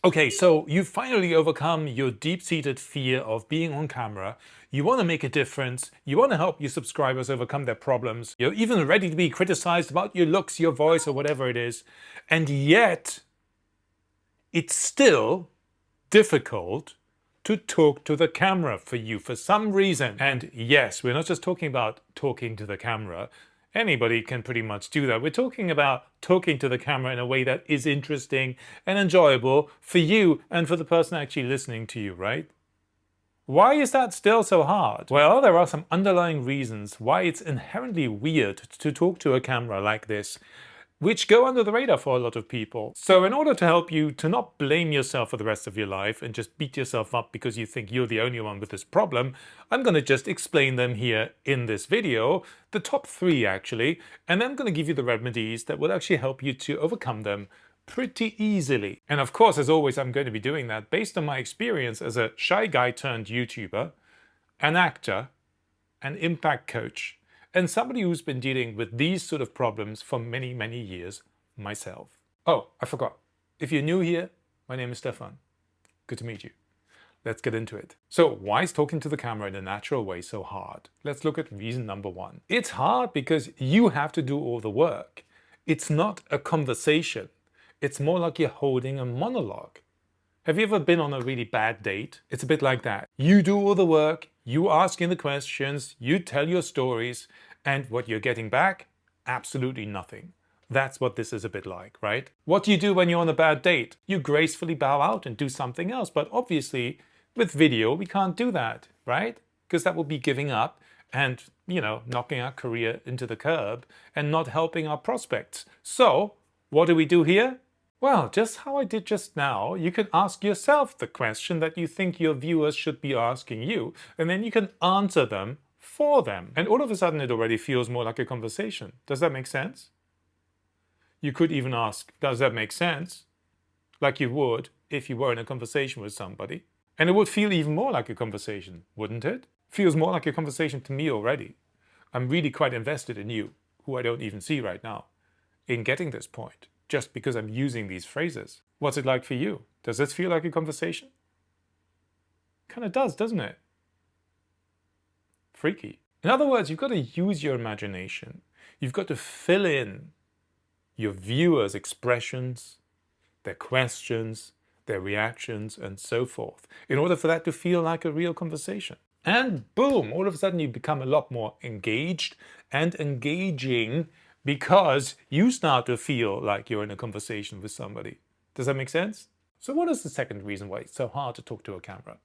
Okay, so you've finally overcome your deep-seated fear of being on camera. You want to make a difference. You want to help your subscribers overcome their problems. You're even ready to be criticized about your looks, your voice, or whatever it is. And yet, it's still difficult to talk to the camera for you for some reason. And yes, we're not just talking about talking to the camera. Anybody can pretty much do that. We're talking about talking to the camera in a way that is interesting and enjoyable for you and for the person actually listening to you, right? Why is that still so hard? Well, there are some underlying reasons why it's inherently weird to talk to a camera like this, which go under the radar for a lot of people. So in order to help you to not blame yourself for the rest of your life and just beat yourself up because you think you're the only one with this problem, I'm going to just explain them here in this video, the top 3 actually, and then I'm going to give you the remedies that will actually help you to overcome them pretty easily. And of course, as always, I'm going to be doing that based on my experience as a shy guy turned YouTuber, an actor, an impact coach, and somebody who's been dealing with these sort of problems for many, many years myself. Oh, I forgot. If you're new here, my name is Stefan. Good to meet you. Let's get into it. So why is talking to the camera in a natural way so hard? Let's look at reason number 1. It's hard because you have to do all the work. It's not a conversation. It's more like you're holding a monologue. Have you ever been on a really bad date? It's a bit like that. You do all the work, you asking the questions, you tell your stories, and what you're getting back? Absolutely nothing. That's what this is a bit like, right? What do you do when you're on a bad date? You gracefully bow out and do something else, but obviously with video we can't do that, right? Because that would be giving up and, knocking our career into the curb and not helping our prospects. So, what do we do here? Well, just how I did just now, you can ask yourself the question that you think your viewers should be asking you, and then you can answer them for them. And all of a sudden it already feels more like a conversation. Does that make sense? You could even ask, does that make sense? Like you would if you were in a conversation with somebody. And it would feel even more like a conversation, wouldn't it? Feels more like a conversation to me already. I'm really quite invested in you, who I don't even see right now, in getting this point. Just because I'm using these phrases. What's it like for you? Does this feel like a conversation? Kind of does, doesn't it? Freaky. In other words, you've got to use your imagination. You've got to fill in your viewers' expressions, their questions, their reactions, and so forth, in order for that to feel like a real conversation. And boom, all of a sudden you become a lot more engaged and engaging because you start to feel like you're in a conversation with somebody. Does that make sense? So what is the second reason why it's so hard to talk to a camera?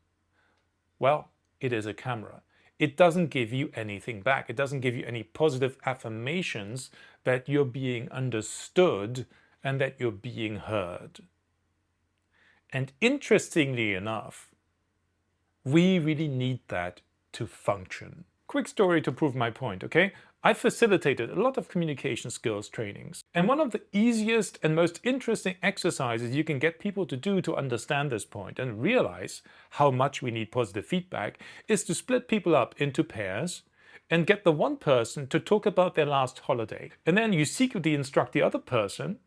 Well, it is a camera. It doesn't give you anything back. It doesn't give you any positive affirmations that you're being understood and that you're being heard. And interestingly enough, we really need that to function. Quick story to prove my point, okay? I facilitated a lot of communication skills trainings. And one of the easiest and most interesting exercises you can get people to do to understand this point and realize how much we need positive feedback is to split people up into pairs and get the one person to talk about their last holiday. And then you secretly instruct the other person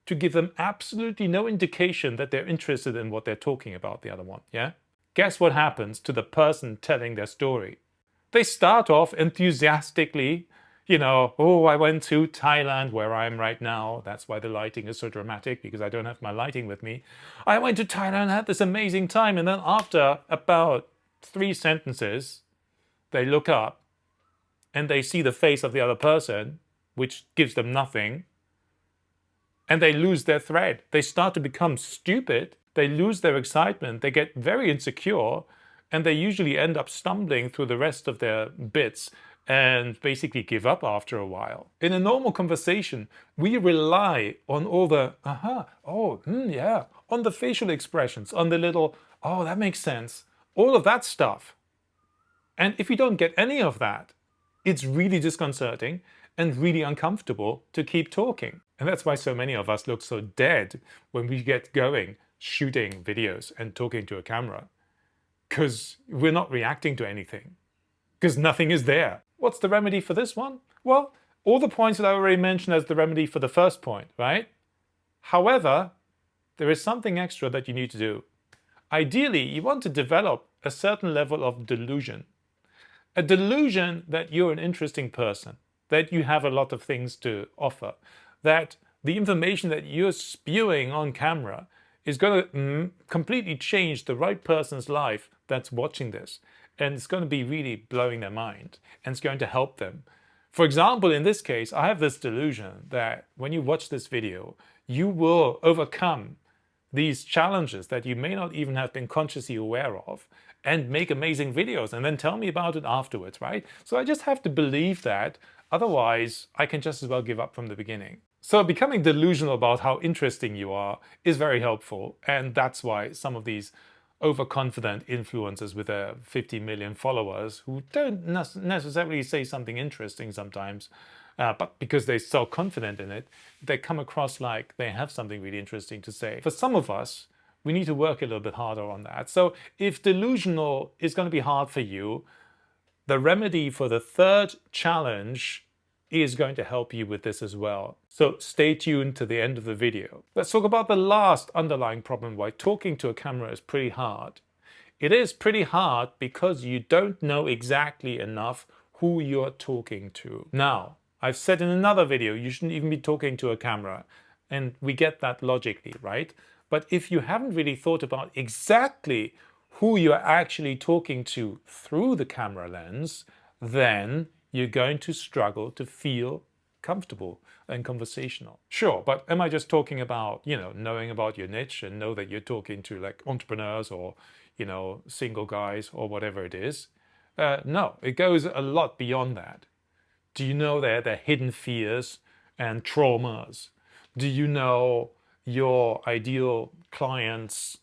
to give them absolutely no indication that they're interested in what they're talking about, the other one, yeah? Guess what happens to the person telling their story? They start off enthusiastically, oh, I went to Thailand, where I am right now. That's why the lighting is so dramatic, because I don't have my lighting with me. I went to Thailand, had this amazing time. And then after about 3 sentences, they look up and they see the face of the other person, which gives them nothing. And they lose their thread. They start to become stupid. They lose their excitement. They get very insecure. And they usually end up stumbling through the rest of their bits and basically give up after a while. In a normal conversation, we rely on all the, yeah, on the facial expressions, on the little, oh, that makes sense, all of that stuff. And if you don't get any of that, it's really disconcerting and really uncomfortable to keep talking. And that's why so many of us look so dead when we get going shooting videos and talking to a camera. Because we're not reacting to anything. Because nothing is there. What's the remedy for this one? Well, all the points that I already mentioned as the remedy for the first point, right? However, there is something extra that you need to do. Ideally, you want to develop a certain level of delusion. A delusion that you're an interesting person, that you have a lot of things to offer, that the information that you're spewing on camera is going to completely change the right person's life that's watching this. And it's going to be really blowing their mind, and it's going to help them. For example, in this case, I have this delusion that when you watch this video, you will overcome these challenges that you may not even have been consciously aware of, and make amazing videos and then tell me about it afterwards, right? So I just have to believe that, otherwise I can just as well give up from the beginning. So becoming delusional about how interesting you are is very helpful, and that's why some of these overconfident influencers with 50 million followers who don't necessarily say something interesting sometimes, but because they're so confident in it, they come across like they have something really interesting to say. For some of us, we need to work a little bit harder on that. So if delusional is going to be hard for you, the remedy for the third challenge is going to help you with this as well. So stay tuned to the end of the video. Let's talk about the last underlying problem why talking to a camera is pretty hard. It is pretty hard because you don't know exactly enough who you're talking to. Now, I've said in another video, you shouldn't even be talking to a camera, and we get that logically, right? But if you haven't really thought about exactly who you're actually talking to through the camera lens, then you're going to struggle to feel comfortable and conversational. Sure, but am I just talking about, knowing about your niche and know that you're talking to like entrepreneurs or, single guys or whatever it is? No, it goes a lot beyond that. Do you know their hidden fears and traumas? Do you know your ideal client's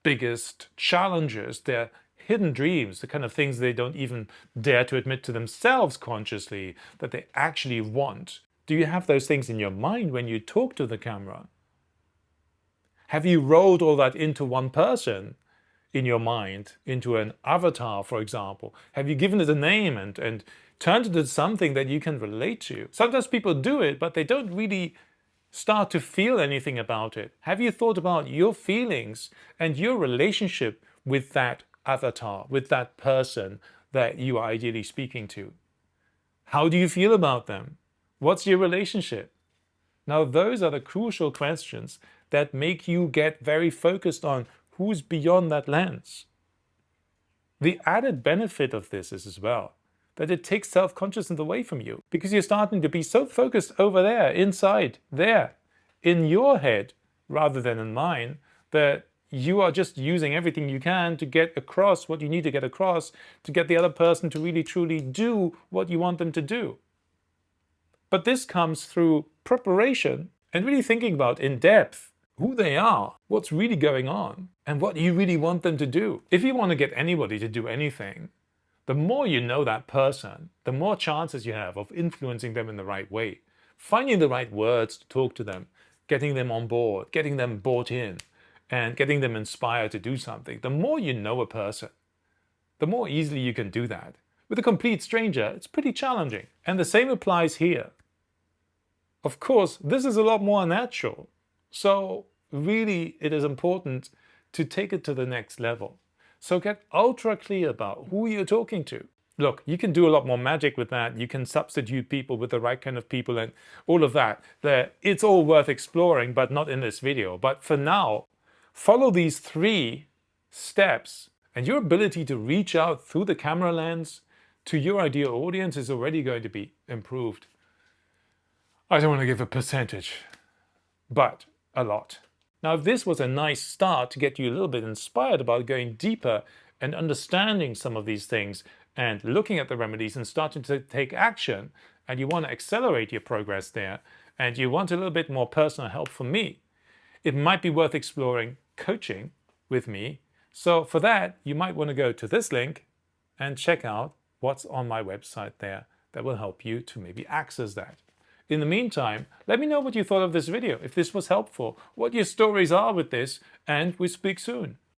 biggest challenges, their hidden dreams, the kind of things they don't even dare to admit to themselves consciously that they actually want? Do you have those things in your mind when you talk to the camera? Have you rolled all that into one person in your mind, into an avatar, for example? Have you given it a name and turned it into something that you can relate to? Sometimes people do it, but they don't really start to feel anything about it. Have you thought about your feelings and your relationship with that avatar, with that person that you are ideally speaking to? How do you feel about them? What's your relationship? Now, those are the crucial questions that make you get very focused on who's beyond that lens. The added benefit of this is as well that it takes self-consciousness away from you, because you're starting to be so focused over there, inside, there, in your head, rather than in mine, that you are just using everything you can to get across what you need to get across, to get the other person to really truly do what you want them to do. But this comes through preparation and really thinking about in depth who they are, what's really going on, and what you really want them to do. If you want to get anybody to do anything, the more you know that person, the more chances you have of influencing them in the right way, finding the right words to talk to them, getting them on board, getting them bought in, and getting them inspired to do something. The more you know a person, the more easily you can do that. With a complete stranger, it's pretty challenging. And the same applies here. Of course, this is a lot more natural. So really, it is important to take it to the next level. So get ultra clear about who you're talking to. Look, you can do a lot more magic with that. You can substitute people with the right kind of people and all of that. It's all worth exploring, but not in this video. But for now, follow these 3 steps, and your ability to reach out through the camera lens to your ideal audience is already going to be improved. I don't want to give a percentage, but a lot. Now, if this was a nice start to get you a little bit inspired about going deeper and understanding some of these things and looking at the remedies and starting to take action, and you want to accelerate your progress there, and you want a little bit more personal help from me, it might be worth exploring coaching with me. So for that, you might want to go to this link and check out what's on my website there that will help you to maybe access that. In the meantime, let me know what you thought of this video, if this was helpful, what your stories are with this, and we speak soon.